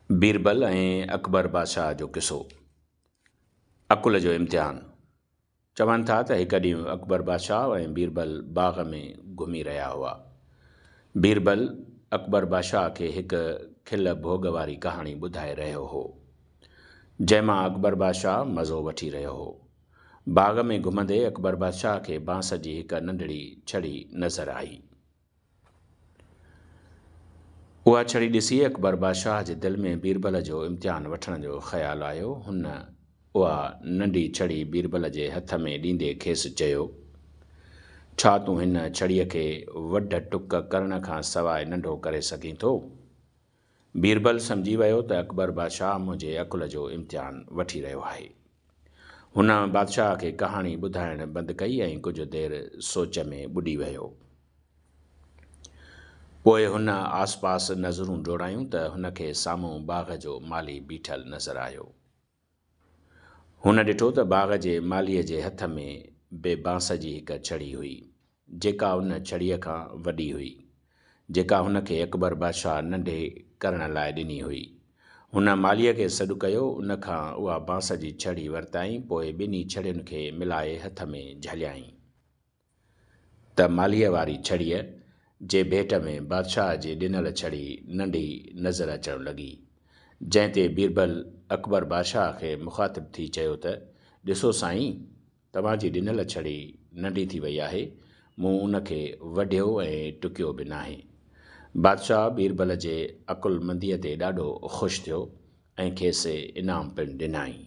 बीरबल ऐं अकबर बादशाह जो किसो। अकुल जो इम्तिहान। चवनि था त हिकु ॾींहुं अकबर बादशाह ऐं बीरबल बाग़ में घुमी रहिया हुआ। बीरबल अकबर बादशाह खे हिकु खिल भोग वारी कहाणी ॿुधाए रहियो हो, जंहिंमां अकबर बादशाह मज़ो वठी रहियो हो। बाग़ में घुमंदे अकबर बादशाह खे बांस जी हिकु नंढड़ी छड़ी नज़र आई। उहा छड़ी ॾिसी अकबर बादशाह जे दिलि में बीरबल जो इम्तिहान वठण जो ख़्यालु आयो। हुन उहा नंढी छड़ी बीरबल जे हथ में ॾींदे खेसि चयो, छा तूं हिन छड़ीअ खे वढ टुक करण खां सवाइ नंढो करे सघीं थो? बीरबल सम्झी वियो त अकबर बादशाह मुंहिंजे अकुल जो इम्तिहान वठी रहियो आहे। हुन बादशाह खे कहाणी ॿुधाइण बंदि कई ऐं कुझु देरि सोच में ॿुॾी वियो। पोइ हुन आसपास नज़रूं डोड़ायूं त हुनखे साम्हूं बाग़ जो माली बीठल नज़र आयो। हुन ॾिठो त बाग़ जे मालीअ जे हथ में बि बांस जी हिकु छड़ी हुई, जेका उन छड़ीअ खां वॾी हुई, जेका हुनखे अकबर बादशाह नंढे करण लाइ ॾिनी हुई। हुन मालीअ खे सॾु कयो, उन खां उहा बांस जी छड़ी वरिताईं। पोइ ॿिन्ही छड़ियुनि खे मिलाए हथ में झलियाईं त मालीअ वारी छड़ीअ जे भेट में बादशाह जी ॾिनल छड़ी नंढी नज़र अचणु लॻी, जंहिं ते बीरबल अकबर बादशाह खे मुख़ातिब थी चयो त ॾिसो साईं, तव्हांजी ॾिनल छड़ी नंढी थी वई आहे। मूं उनखे वढियो ऐं टुकियो बि नाहे। बादशाह बीरबल जे अकुलमंदीअ ते ॾाढो ख़ुशि थियो ऐं खेसि इनाम पिणु ॾिनाई।